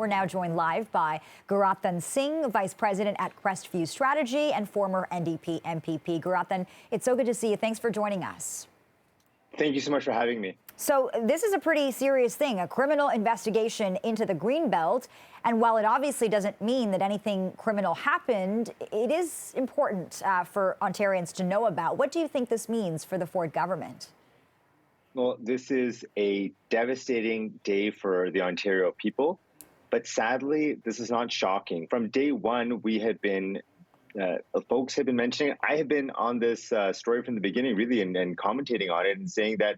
We're now joined live by Gurratan Singh, Vice President at Crestview Strategy and former NDP MPP. Gurratan, it's so good to see you. Thanks for joining us. Thank you so much for having me. So this is a pretty serious thing, a criminal investigation into the greenbelt. And while it obviously doesn't mean that anything criminal happened, it is important for Ontarians to know about. What do you think this means for the Ford government? Well, this is a devastating day for the Ontario people, but sadly, this is not shocking. From day one, we had been, folks have been mentioning, I have been on this story from the beginning, really, and commentating on it and saying that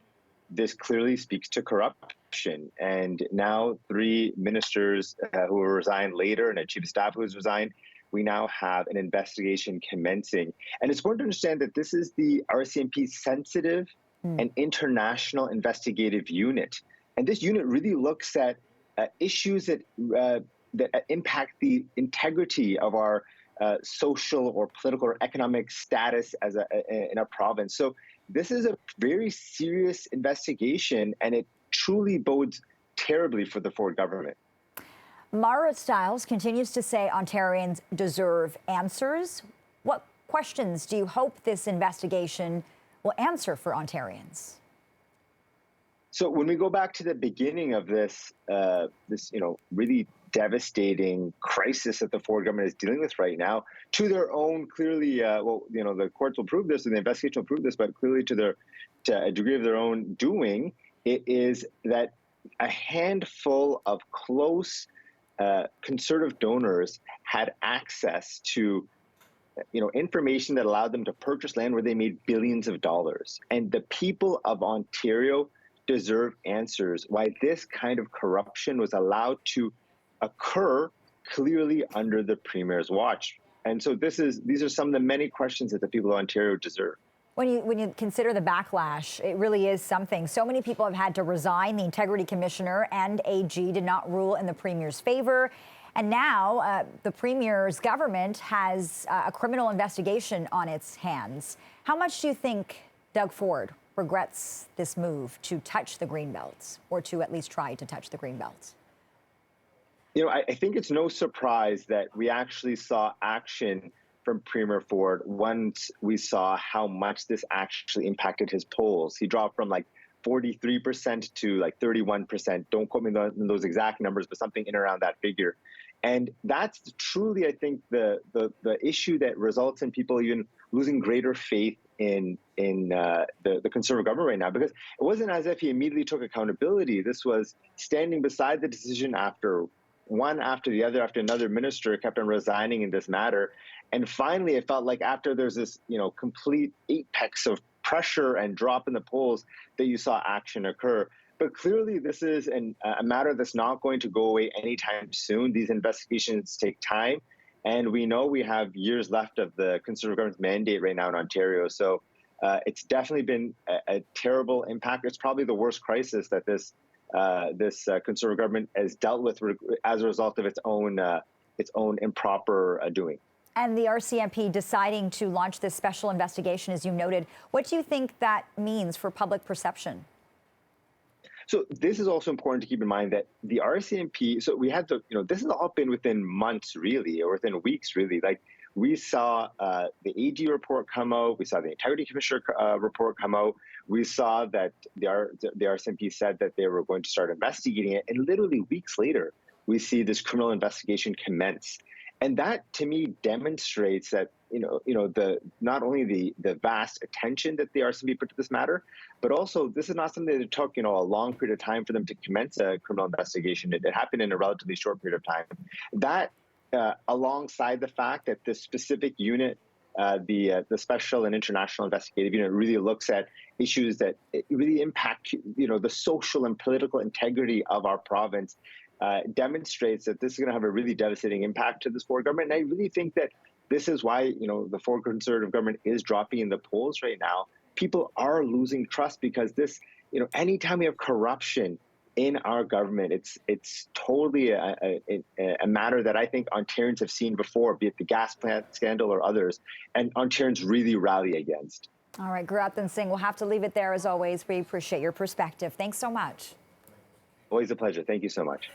this clearly speaks to corruption. And now 3 ministers who will resign later and a chief of staff who has resigned, we now have an investigation commencing. And it's important to understand that this is the RCMP sensitive and international investigative unit. And this unit really looks at issues that impact the integrity of our social or political or economic status as in a province. So this is a very serious investigation, and it truly bodes terribly for the Ford government. Mara Stiles continues to say Ontarians deserve answers. What questions do you hope this investigation will answer for Ontarians? So when we go back to the beginning of this, really devastating crisis that the Ford government is dealing with right now, to their own clearly, the courts will prove this and the investigation will prove this, but clearly to a degree of their own doing, it is that a handful of close conservative donors had access to information that allowed them to purchase land where they made billions of dollars. And the people of Ontario deserve answers why this kind of corruption was allowed to occur clearly under the Premier's watch. And so these are some of the many questions that the people of Ontario deserve. When you consider the backlash, it really is something. So many people have had to resign. The Integrity Commissioner and AG did not rule in the Premier's favor. And now the Premier's government has a criminal investigation on its hands. How much do you think Doug Ford regrets this move to touch the greenbelts, or to at least try to touch the greenbelts? I think it's no surprise that we actually saw action from Premier Ford once we saw how much this actually impacted his polls. He dropped from 43% to 31%. Don't quote me on those exact numbers, but something in around that figure. And that's truly, I think, the issue that results in people even losing greater faith in the Conservative government right now, because it wasn't as if he immediately took accountability. This was standing beside the decision after one after the other, after another minister kept on resigning in this matter. And finally, it felt like after there's this, complete apex of pressure and drop in the polls that you saw action occur. But clearly, this is a matter that's not going to go away anytime soon. These investigations take time. And we know we have years left of the Conservative government's mandate right now in Ontario. So it's definitely been a terrible impact. It's probably the worst crisis that this Conservative government has dealt with as a result of its own improper doing. And the RCMP deciding to launch this special investigation, as you noted, what do you think that means for public perception? So this is also important to keep in mind that the RCMP, so we had to, this has all been within months, really, or within weeks, really. We saw the AG report come out. We saw the Integrity Commissioner report come out. We saw that the RCMP said that they were going to start investigating it. And literally weeks later, we see this criminal investigation commence. And that, to me, demonstrates that, not only the vast attention that the RCMP put to this matter, but also this is not something that it took, a long period of time for them to commence a criminal investigation. It happened in a relatively short period of time. That, alongside the fact that this specific unit, the Special and International Investigative Unit, really looks at issues that really impact, the social and political integrity of our province, demonstrates that this is going to have a really devastating impact to this Ford government. And I really think that this is why, the Ford Conservative government is dropping in the polls right now. People are losing trust because this, anytime we have corruption in our government, it's totally a matter that I think Ontarians have seen before, be it the gas plant scandal or others, and Ontarians really rally against. All right, Gurratan Singh, we'll have to leave it there as always. We appreciate your perspective. Thanks so much. Always a pleasure. Thank you so much.